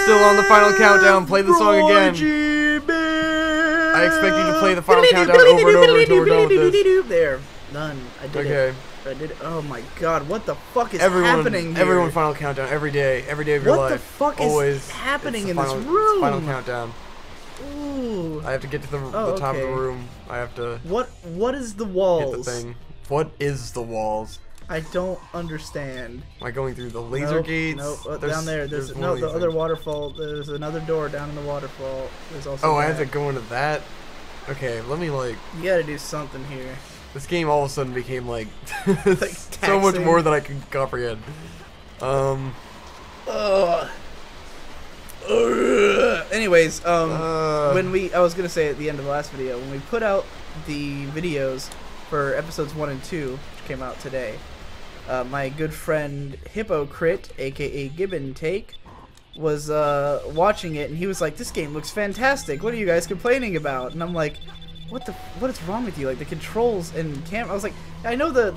still on the final countdown. Play the song again. I expect you to play the final countdown over and over until we're done with this. There. Done. I did it. I did it. Oh my god, what the fuck is happening here? Everyone final countdown every day of your life. What the fuck is happening in this room? Final countdown. Ooh. I have to get to the top of the room. I have to. What is the walls? Hit the thing. What is the walls? I don't understand. Am I going through the laser gates? Nope. Down there. There's the other waterfall. There's another door down in the waterfall. There's also. Oh, I have to go into that. Okay, let me like. You gotta do something here. This game all of a sudden became like so much more than I can comprehend. Anyways, I was gonna say at the end of the last video, when we put out the videos for episodes 1 and 2, which came out today, my good friend Hypocrite, aka Gibbon Take, was watching it, and he was like, "This game looks fantastic. What are you guys complaining about?" And I'm like, what is wrong with you? Like the controls and camera. I was like, I know the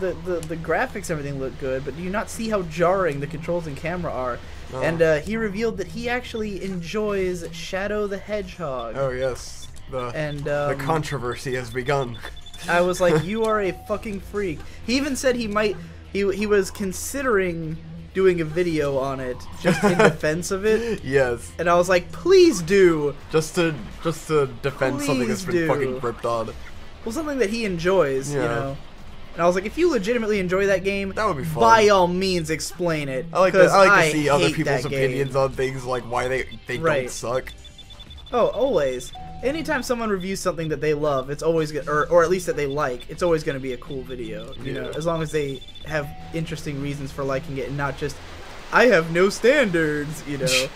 graphics and everything look good, but do you not see how jarring the controls and camera are? No. And he revealed that he actually enjoys Shadow the Hedgehog. Oh yes, the controversy has begun. I was like, you are a fucking freak. He even said he was considering doing a video on it just in defense of it. Yes. And I was like, please do. Just to defend something that's been fucking ripped on. Well, something that he enjoys, you know. And I was like, if you legitimately enjoy that game, that would be fun. By all means, explain it. I like to see other people's opinions on things, like why they don't suck. Oh, always. Anytime someone reviews something that they love, it's always or at least that they like, it's always going to be a cool video. You know, as long as they have interesting reasons for liking it and not just, I have no standards. You know,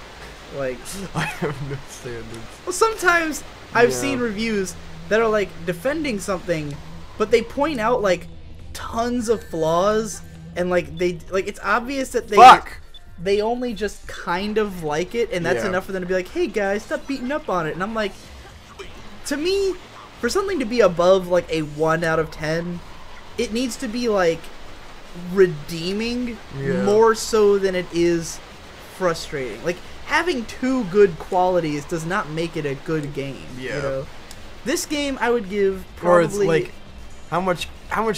like I have no standards. Well, sometimes I've seen reviews that are like defending something, but they point out like tons of flaws and like it's obvious that they only just kind of like it, and that's enough for them to be like, hey guys, stop beating up on it. And I'm like, to me, for something to be above like a 1 out of 10, it needs to be like redeeming more so than it is frustrating. Like having 2 good qualities does not make it a good game. You know? This game I would give probably. Or it's like, how much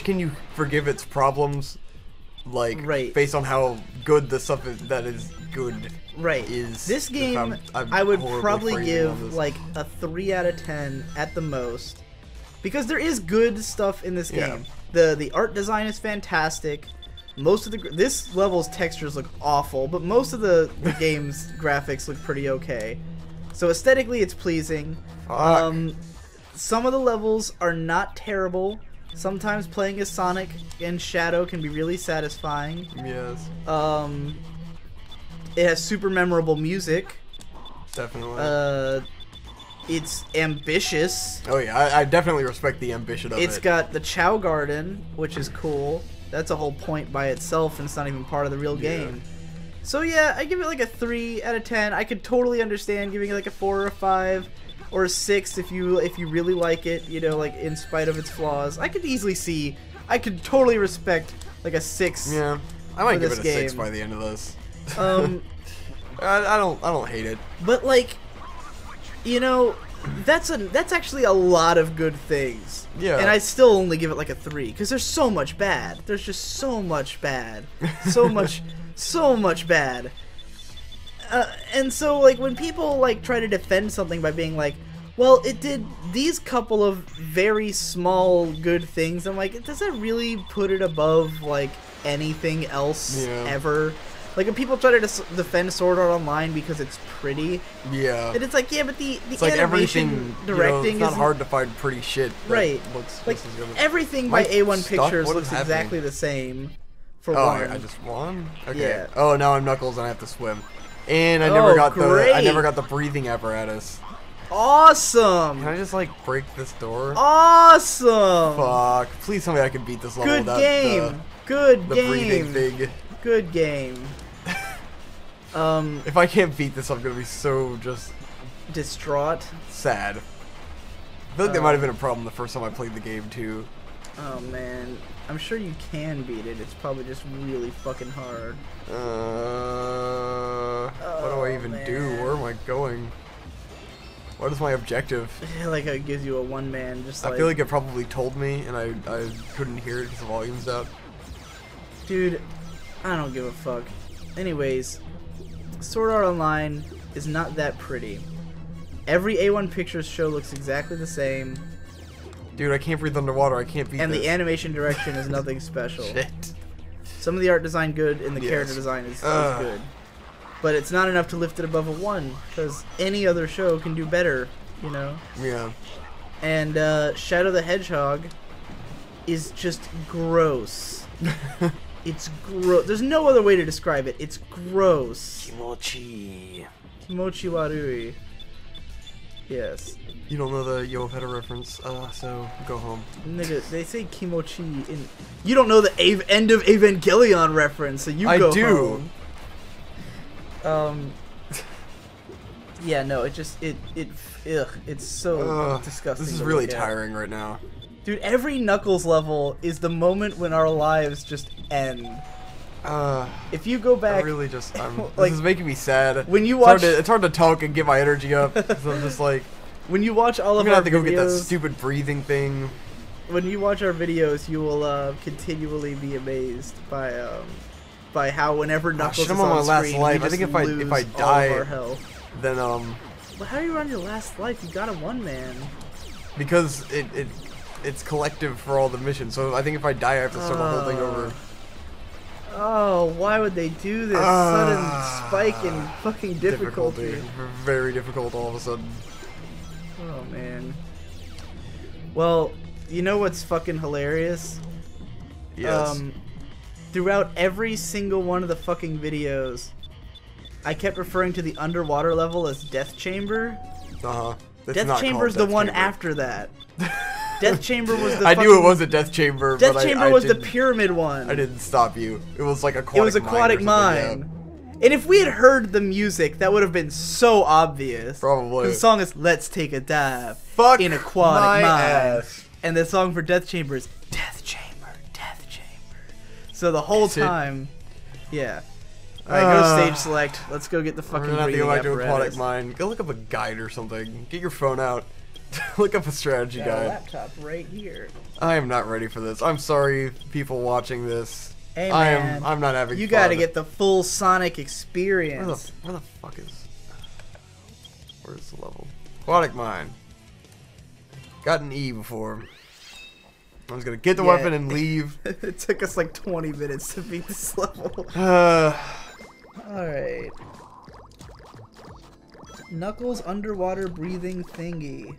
can you forgive its problems? Like based on how good the stuff that is good is. This game I would probably give like a 3 out of 10 at the most, because there is good stuff in this game. The art design is fantastic. Most of this level's textures look awful, but most of the game's graphics look pretty okay. So aesthetically it's pleasing. Some of the levels are not terrible. Sometimes playing as Sonic and Shadow can be really satisfying. Yes. It has super memorable music. Definitely. It's ambitious. Oh yeah, I definitely respect the ambition of it. It's got the Chow Garden, which is cool. That's a whole point by itself, and it's not even part of the real game. So yeah, I give it like a 3 out of 10. I could totally understand giving it like a 4 or a 5. Or a 6 if you really like it, you know, like in spite of its flaws. I could easily see, I could totally respect like a 6. Yeah, I might give it a 6 by the end of this. I don't hate it. But like, you know, that's actually a lot of good things. Yeah. And I still only give it like a 3 because there's so much bad. There's just so much bad, so much bad. And so, like, when people, like, try to defend something by being like, well, it did these couple of very small good things, I'm like, does that really put it above, like, anything else ever? Like, when people try to defend Sword Art Online because it's pretty, and it's like, yeah, but the like animation directing it's not hard to find pretty shit that looks like, everything by A1 Pictures looks exactly the same for one. I just won? Okay. Yeah. Oh, now I'm Knuckles and I have to swim. And I never got the breathing apparatus. Awesome! Can I just like break this door? Awesome! Fuck! Please tell me I can beat this level without the breathing thing. Good game. If I can't beat this, I'm gonna be so just distraught. Sad. I feel like that might have been a problem the first time I played the game too. Oh man. I'm sure you can beat it. It's probably just really fucking hard. What do I even do? Where am I going? What is my objective? Like it gives you a one-man, just like... I feel like it probably told me, and I couldn't hear it because the volume's out. Dude, I don't give a fuck. Anyways, Sword Art Online is not that pretty. Every A1 Pictures show looks exactly the same. Dude, I can't breathe underwater. I can't beat And this. the animation direction is nothing special. Shit. Some of the art design good, and the character design is good. But it's not enough to lift it above a 1, because any other show can do better, you know? Yeah. And Shadow the Hedgehog is just gross. It's gross. There's no other way to describe it. It's gross. Kimochi. Kimochi warui. Yes. You don't know the Yo-Peta reference, so go home. Nigga, they say Kimochi in... You don't know the end of Evangelion reference, so you go home. Yeah, no, it just, it's so disgusting. This is really tiring right now. Dude, every Knuckles level is the moment when our lives just end. If you go back... I really just, this is making me sad. When you watch... It's hard to talk and get my energy up, so I'm just like... When you watch all of I'm gonna our have to go videos, get that stupid breathing thing. When you watch our videos, you will continually be amazed by how whenever Knuckles is I'm on my last screen, life. I think if I die, then But how are you on your last life? You got a one-man. Because it's collective for all the missions. So I think if I die, I have to start the whole thing over. Oh, why would they do this? Sudden spike in fucking difficulty. Very difficult all of a sudden. Oh, man. Well, you know what's fucking hilarious? Yes. Throughout every single one of the fucking videos, I kept referring to the underwater level as Death Chamber. Death Chamber's the one after that. Death Chamber was the I knew it was a Death Chamber, Death but Chamber was the pyramid one. I didn't stop you. It was like Aquatic Mine. It was Aquatic Mine. Yeah. And if we had heard the music, that would have been so obvious. Probably. The song is "Let's Take a Dive in Aquatic Mine," ass. And the song for Death Chamber is "Death Chamber, Death Chamber." So the whole time, yeah. All right, go to stage select. Let's go get the fucking breathing apparatus. Go to Aquatic Mine. Go look up a guide or something. Get your phone out. Look up a strategy guide. A laptop right here. I am not ready for this. I'm sorry, people watching this. Hey man, I'm not having fun. You gotta get the full Sonic experience. Where the fuck is... Where's the level? Aquatic Mine. Got an E before. I was gonna get the weapon and leave. It took us like 20 minutes to beat this level. Alright. Knuckles underwater breathing thingy.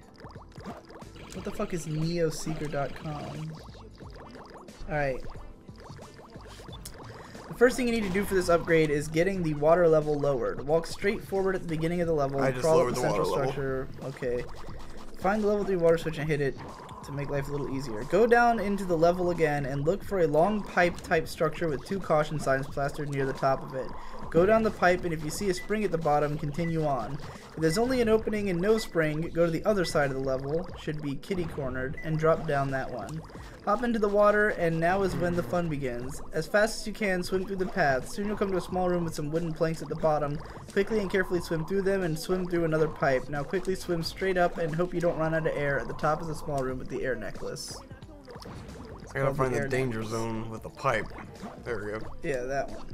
What the fuck is neoseeker.com? Alright. The first thing you need to do for this upgrade is getting the water level lowered. Walk straight forward at the beginning of the level. I just crawl lowered up the the central water structure. Okay. Find the level 3 water switch and hit it to make life a little easier. Go down into the level again and look for a long pipe type structure with 2 caution signs plastered near the top of it. Go down the pipe, and if you see a spring at the bottom, continue on. If there's only an opening and no spring, go to the other side of the level, should be kitty cornered, and drop down that one. Hop into the water, and now is when the fun begins. As fast as you can, swim through the path. Soon you'll come to a small room with some wooden planks at the bottom. Quickly and carefully swim through them and swim through another pipe. Now quickly swim straight up and hope you don't run out of air. At the top is a small room with the air necklace. I gotta find the danger zone with the pipe. There we go. Yeah, that one.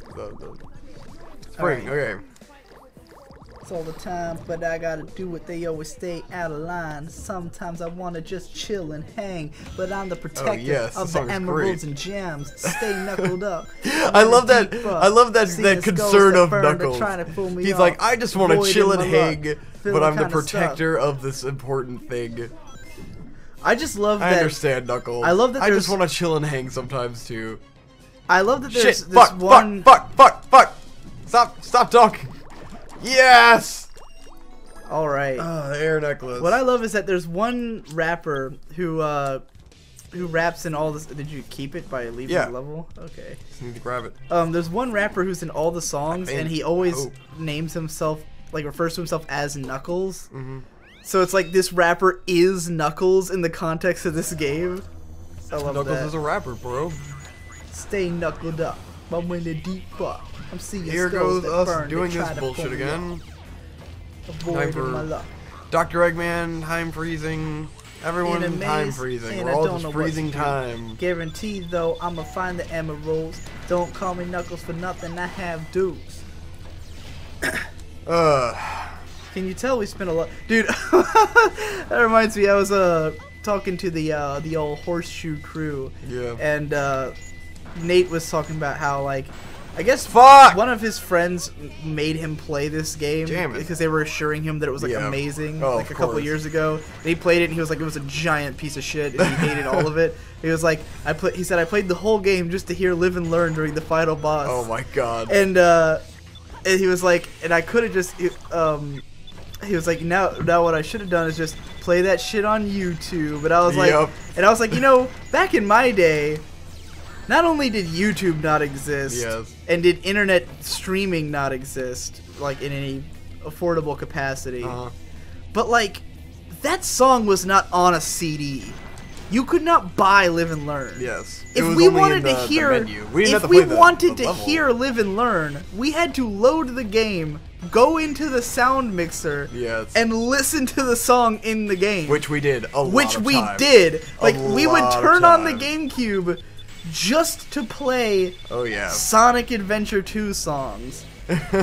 The spring, okay. It's all the time, but I gotta do it. They always stay out of line. Sometimes I wanna just chill and hang, but I'm the protector of the emeralds and gems. Stay knuckled up. I love that. I love that concern of Knuckles. He's like, I just want to chill and hang, but I'm the protector of this important thing. I just love that. I understand, Knuckles. I love that. I just want to chill and hang sometimes too. I love that there's this fuck, one. Fuck! Stop talking. Yes. All right. The air necklace. What I love is that there's one rapper who raps in all this. Did you keep it by leaving the level? Okay. Just need to grab it. There's one rapper who's in all the songs, and he always names himself, like refers to himself as Knuckles. Mm-hmm. So it's like this rapper is Knuckles in the context of this game. I love Knuckles that. is a rapper, bro. Stay knuckled up. I'm in the deep fuck. I'm seeing Here skulls goes that us burn. doing They try this to bullshit pull me again. up. Avoiding for- my luck. Dr. Eggman, time freezing. Everyone In a time maze, freezing. and We're I all don't just know freezing what to do. time. Guaranteed though, I'ma find the emeralds. Don't call me Knuckles for nothing. I have dudes. Can you tell we spent a lot, dude? That reminds me. I was talking to the old horseshoe crew. Yeah. And Nate was talking about how, like, I guess Fuck! one of his friends made him play this game Damn it. because they were assuring him that it was like Yeah. amazing, Oh, like a of couple course. years ago. And he played it, and he was like, it was a giant piece of shit, and he hated all of it. He was like, he said, I played the whole game just to hear Live and Learn during the final boss. Oh my god. And he was like, and I could have just, he was like, now what I should have done is just play that shit on YouTube. And I was like, Yep. you know, back in my day, not only did YouTube not exist, Yes. and did internet streaming not exist, like in any affordable capacity, but like that song was not on a CD. You could not buy Live and Learn. Yes. If It was we only wanted in to the hear, menu. We didn't if have to we play the wanted to level. hear Live and Learn, we had to load the game, go into the sound mixer, Yes. and listen to the song in the game. Which we did a lot Which of we times. did. Like, we would lot of turn on the times. GameCube just to play Oh yeah. Sonic Adventure 2 songs.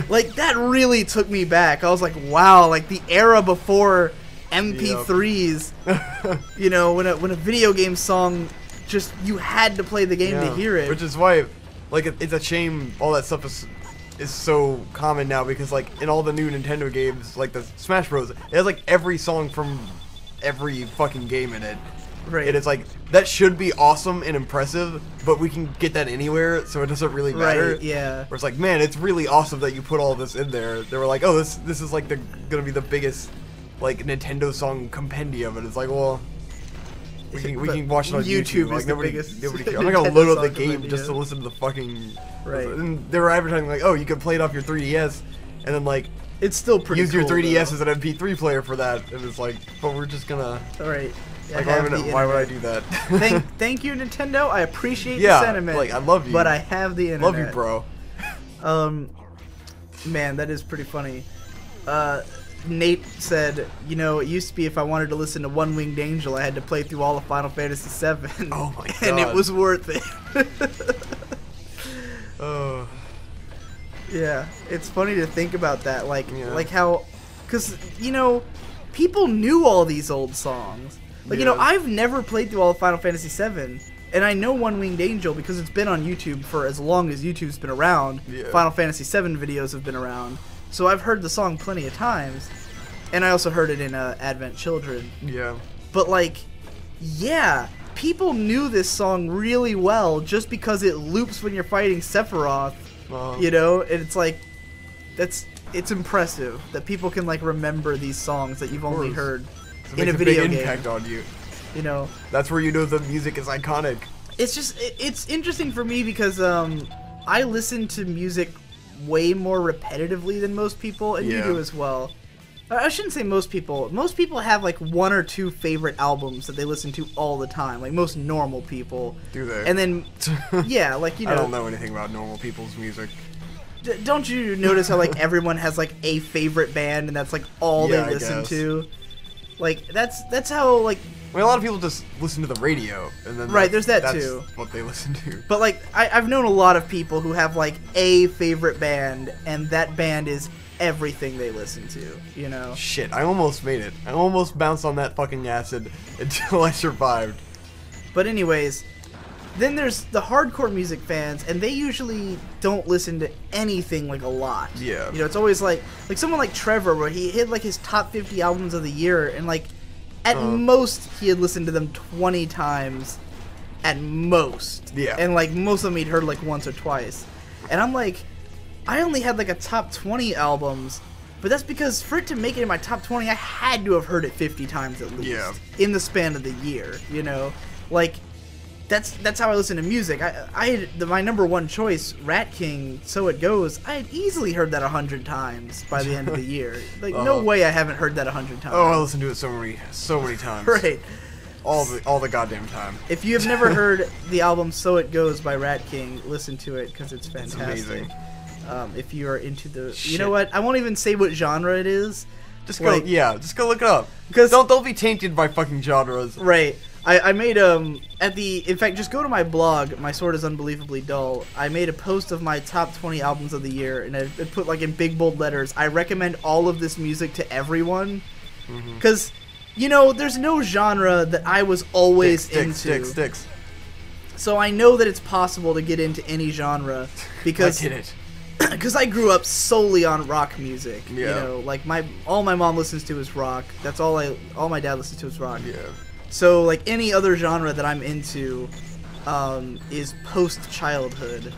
Like, that really took me back. I was like, wow, like the era before MP3s. You know, when a video game song, just, you had to play the game to hear it. Which is why, like, it's a shame all that stuff is so common now, because like in all the new Nintendo games, like the Smash Bros, it has like every song from every fucking game in it. Right. And it's like, that should be awesome and impressive, but we can get that anywhere, so it doesn't really matter. Right, yeah. Where it's like, man, it's really awesome that you put all this in there. They were like, oh, this is like gonna be the biggest like Nintendo song compendium, and it's like, well, we can watch it on YouTube. is Like the nobody biggest cares. I'm not gonna Nintendo load up the song game compendium. just to listen to the fucking. Right. And they were advertising like, oh, you can play it off your 3DS, and then like It's still pretty use your cool, 3DS though. as an MP3 player for that, and it's like, but we're just gonna. Alright. Like, why would I do that? Thank you, Nintendo. I appreciate Yeah, the sentiment. like, I love you. But I have the internet. Love you, bro. Man, that is pretty funny. Nate said, you know, it used to be if I wanted to listen to One Winged Angel, I had to play through all of Final Fantasy VII. Oh my And it God. was worth it. Oh. Yeah, it's funny to think about that. Like, Yeah. like how, because, you know, people knew all these old songs. Like, you know, Yeah. I've never played through all of Final Fantasy VII, and I know One Winged Angel because it's been on YouTube for as long as YouTube's been around. Yeah. Final Fantasy VII videos have been around, so I've heard the song plenty of times, and I also heard it in Advent Children. Yeah. But, like, yeah, people knew this song really well just because it loops when you're fighting Sephiroth. You know, and it's like, it's impressive that people can like remember these songs that you've only course. heard It in makes a video big game. impact on you. You know, That's where you know the music is iconic. it's just it's interesting for me because I listen to music way more repetitively than most people, and you Yeah. do as well. I shouldn't say most people. Most people have like one or two favorite albums that they listen to all the time, like most normal people. Do they? And then, yeah, like, you know. I don't know anything about normal people's music. Don't you notice how like everyone has like a favorite band and that's like all Yeah, they I listen guess. to? Like that's how like. I mean, a lot of people just listen to the radio, and then Right, there's that that's too. what they listen to. But like I've known a lot of people who have like a favorite band and that band is everything they listen to. You know. Shit, I almost made it. I almost bounced on that fucking acid until I survived. But anyways, then there's the hardcore music fans, and they usually don't listen to anything like a lot. Yeah. You know, it's always like someone like Trevor, where he hit like his top 50 albums of the year, and like at most he had listened to them 20 times, at most. Yeah. And like most of them he'd heard like once or twice, and I'm like, I only had like a top 20 albums. But that's because for it to make it in my top 20, I had to have heard it 50 times at least. Yeah. In the span of the year, you know? Like, that's how I listen to music. I had my number one choice, Rat King, So It Goes. I had easily heard that 100 times by the end of the year. Like, no way I haven't heard that 100 times. Oh, I listened to it so many times. Right. all the goddamn time. If you have never heard the album "So It Goes" by Rat King, listen to it because it's fantastic. It's amazing. If you are into the, Shit. you know what? I won't even say what genre it is. Just go, just go look it up. Because don't be tainted by fucking genres. Right. I made in fact, just go to my blog, My Sword is Unbelievably Dull. I made a post of my top 20 albums of the year, and I put like in big bold letters, I recommend all of this music to everyone, because there's no genre that I was always into. Sticks. So I know that it's possible to get into any genre because I did it. Because I grew up solely on rock music. Yeah. Like all my mom listens to is rock. That's all my dad listens to is rock. Yeah. So like any other genre that I'm into is post childhood.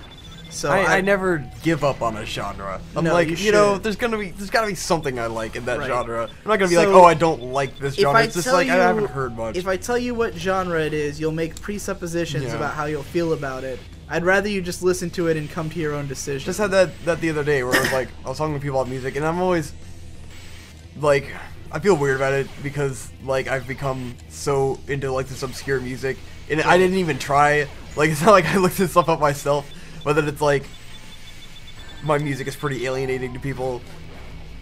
So I never give up on a genre. I'm No, like, you there's gotta be something I like in that Right. genre. I'm not gonna be So, like, oh, I don't like this if genre. I It's just tell like I you- haven't heard much. If I tell you what genre it is, you'll make presuppositions Yeah. about how you'll feel about it. I'd rather you just listen to it and come to your own decision. Just had that the other day where it was like I was talking to people about music, and I'm always like, I feel weird about it because like I've become so into like this obscure music, and I didn't even try. Like it's not like I looked this stuff up myself, but that it's like my music is pretty alienating to people.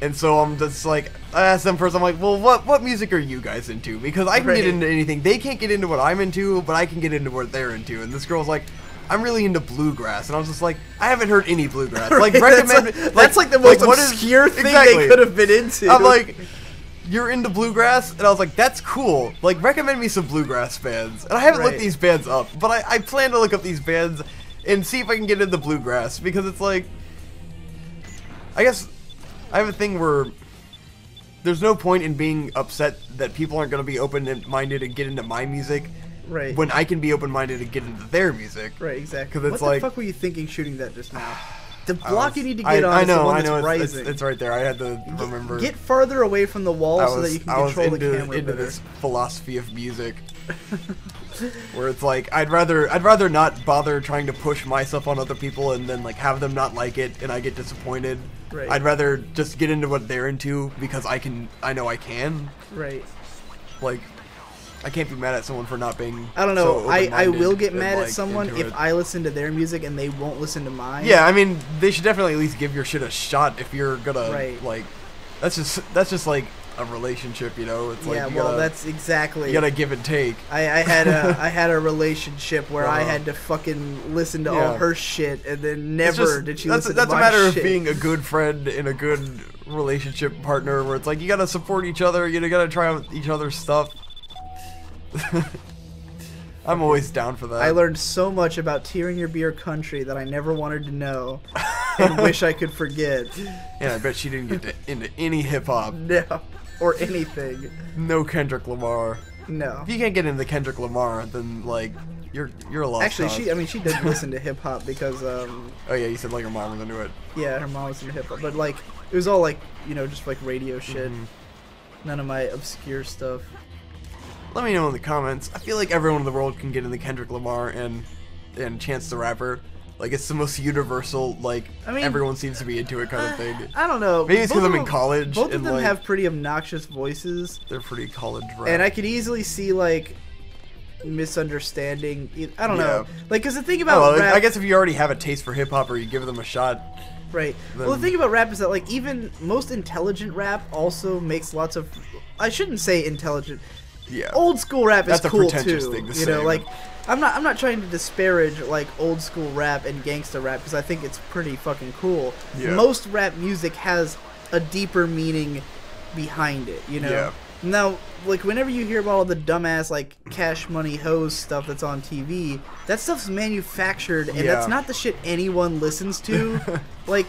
And so I'm just like, I asked them first, I'm like, well, what music are you guys into? Because I can Right. get into anything. They can't get into what I'm into, but I can get into what they're into. And this girl's like, I'm really into bluegrass. And I was just like, I haven't heard any bluegrass. Like, Right, recommend... that's like the most what is- obscure thing exactly. they could have been into. I'm like, you're into bluegrass? And I was like, that's cool. Like, recommend me some bluegrass bands. And I haven't looked Right. these bands up, but I plan to look up these bands and see if I can get into bluegrass. Because it's like... I guess I have a thing where there's no point in being upset that people aren't going to be open-minded and get into my music right. when I can be open-minded and get into their music. Right, exactly. 'Cause it's what like- the fuck were you thinking shooting that just now? The I block was- you need to get on I is the know, one I that's know, rising. it's right there. I had to remember. Get farther away from the wall so that you can I was control into, the camera into better. this philosophy of music, where it's like I'd rather not bother trying to push myself on other people and then like have them not like it and I get disappointed. Right. I'd rather just get into what they're into because I know I can. Right. Like, I can't be mad at someone for not being. I don't know. So I will get and, mad at like, someone into if it. I listen to their music and they won't listen to mine. Yeah, I mean, they should definitely at least give your shit a shot if you're gonna Right. like. That's just like a relationship, you know. It's like Yeah, you well, gotta, that's exactly. you gotta give and take. I had a relationship where I Uh-huh. had to fucking listen to Yeah. all her shit, and then It's never just- did she that's listen that's to a my matter shit. of being a good friend and a good relationship partner, where it's like you gotta support each other. You gotta try out each other's stuff. I'm always down for that. I learned so much about Tearing Your Beer Country that I never wanted to know and wish I could forget. And I bet she didn't get into any hip hop. No. Or anything. No Kendrick Lamar. No. If you can't get into Kendrick Lamar, then like you're a lost Actually, cause. she did listen to hip hop because Oh yeah, you said like her mom was into it. yeah, her mom was into hip hop, but like it was all like, just like radio shit. Mhm. None of my obscure stuff. Let me know in the comments. I feel like everyone in the world can get into Kendrick Lamar and Chance the Rapper. Like it's the most universal. Like I mean, everyone seems to be into it kind of thing. I don't know. Maybe it's Both because I'm of in them- college. Both of and, them like, have pretty obnoxious voices, They're pretty college rap. and I could easily see like misunderstanding. I don't know, Yeah. like because the thing Oh, about well, rap, I guess if you already have a taste for hip hop or you give them a shot. right? Well, the then- thing about rap is that like even most intelligent rap also makes lots of. I shouldn't say intelligent. Yeah. Old school rap is That's a cool pretentious too. thing to you know, say, like I'm not trying to disparage like old school rap and gangsta rap because I think it's pretty fucking cool. Yeah. Most rap music has a deeper meaning behind it, you know. Yeah. Now, like whenever you hear about all the dumbass like Cash Money Hoes stuff that's on TV, that stuff's manufactured and Yeah. that's not the shit anyone listens to. Like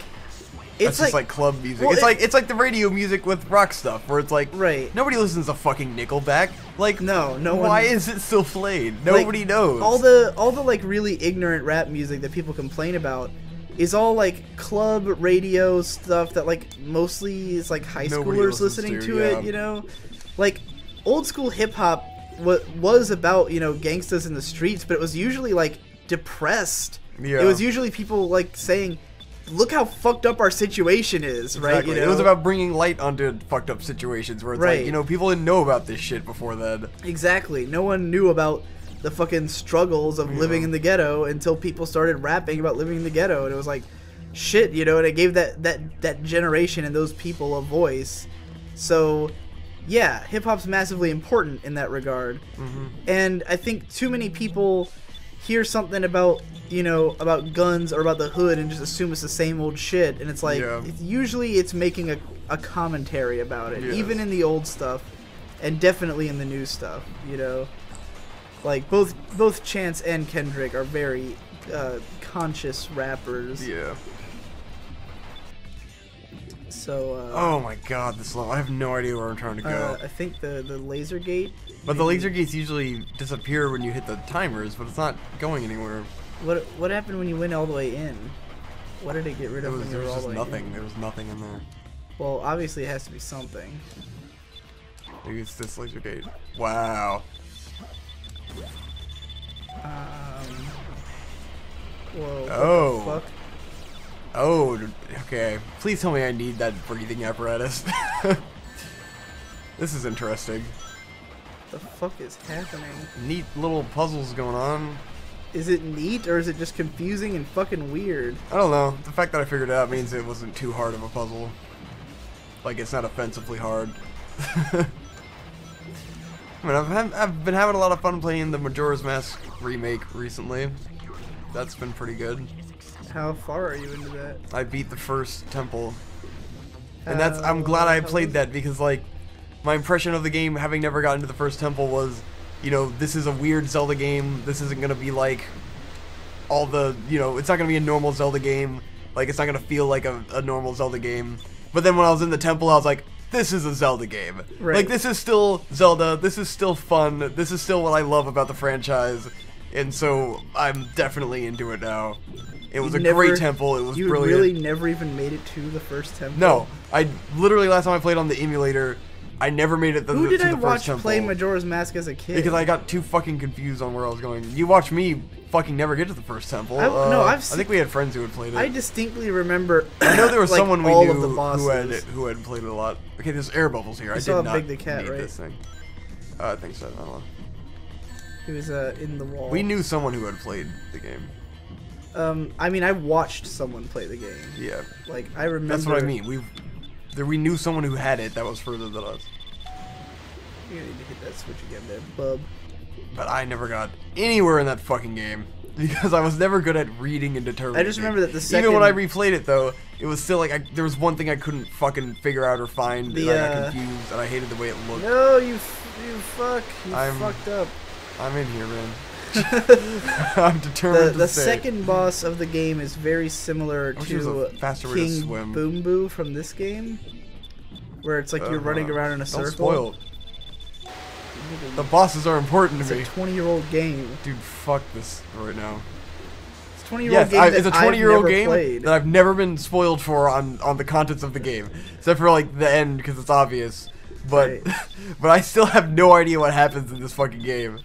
It's it's just like club music. well, it's like the radio music with rock stuff, where it's like Right. nobody listens to fucking Nickelback. Like No one- Why is it still played? like, Nobody knows. all the like really ignorant rap music that people complain about is all like club radio stuff that like mostly is like high Nobody schoolers listens listening to, to yeah. it, you know. Like old school hip hop was about gangstas in the streets, but it was usually like depressed. Yeah. It was usually people like saying look how fucked up our situation is, right? Exactly. You know? It was about bringing light onto fucked up situations where it's like, you know, people didn't know about this shit before then. Exactly. No one knew about the fucking struggles of living in the ghetto until people started rapping about living in the ghetto, and it was like, shit, you know, and it gave that generation and those people a voice. So, yeah, hip-hop's massively important in that regard. And I think too many people hear something about, you know, about guns or about the hood and just assume it's the same old shit, and it's like, usually it's making a commentary about it, even in the old stuff, and definitely in the new stuff, you know? Like, both Chance and Kendrick are very conscious rappers. Yeah. So, oh my god, this level. I have no idea where I'm trying to go. I think the laser gate. But the laser gates usually disappear when you hit the timers, but it's not going anywhere. What happened when you went all the way in? What did it get rid of when you were all the way in? There was nothing in there. Well, obviously it has to be something. Maybe it's this laser gate. Wow. Whoa, what the fuck? Oh, okay. Please tell me I need that breathing apparatus. This is interesting. The fuck is happening? Neat little puzzles going on. Is it neat or is it just confusing and fucking weird? I don't know. The fact that I figured it out means it wasn't too hard of a puzzle. Like, it's not offensively hard. I mean, I've been having a lot of fun playing the Majora's Mask remake recently. That's been pretty good. How far are you into that? I beat the first temple. And I'm glad I played that because, like, my impression of the game, having never gotten to the first temple, was, you know, this is a weird Zelda game. This isn't going to be like all the, you know, it's not going to be a normal Zelda game. Like, it's not going to feel like a normal Zelda game. But then when I was in the temple, I was like, this is a Zelda game. Right. Like, this is still Zelda. This is still fun. This is still what I love about the franchise. And so I'm definitely into it now. It was a great temple. It was brilliant. You really never even made it to the first temple? No. I literally, last time I played on the emulator, I never made it to the first temple. Who did I watch play Majora's Mask as a kid? Because I got too fucking confused on where I was going. You watched me fucking never get to the first temple. I think we had friends who had played it. I distinctly remember. I know there was like, someone we all knew of the bosses. who had played it a lot. Okay, there's air bubbles here. I did saw not Big the Cat, need right? this thing. I think so. I don't know. He was in the wall. We knew someone who had played the game. I mean, I watched someone play the game. Yeah. Like, I remember. That's what I mean. We knew someone who had it that was further than us. You need to hit that switch again there, bub. But I never got anywhere in that fucking game. Because I was never good at reading and determining. I just remember that the second... Even when I replayed it, though, it was still like, there was one thing I couldn't fucking figure out or find, and I got confused, and I hated the way it looked. No, you fucked up. I'm in here, man. I'm determined The second boss of the game is very similar to King Boom Boo from this game, where it's like you're running around in a circle. Don't spoil. The bosses are important to me. It's a 20-year-old game. Dude, fuck this right now. It's a 20-year-old game it's a 20-year-old game that I've never been spoiled for on the contents of the game, except for like the end because it's obvious. But but I still have no idea what happens in this fucking game.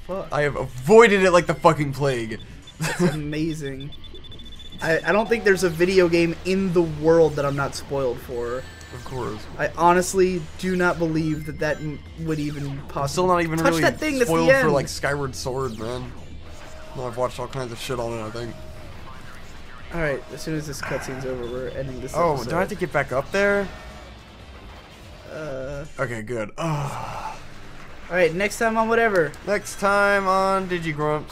Fuck. I have avoided it like the fucking plague. That's amazing. I don't think there's a video game in the world that I'm not spoiled for. Of course. I honestly do not believe that would even possibly. I'm still not even touch really that thing, spoiled that's the for end. like Skyward Sword, man. Well, I've watched all kinds of shit on it, I think. Alright, as soon as this cutscene's over, we're ending this episode. episode. Do I have to get back up there? Okay, good. Alright, next time on whatever. Next time on Digi Grumps.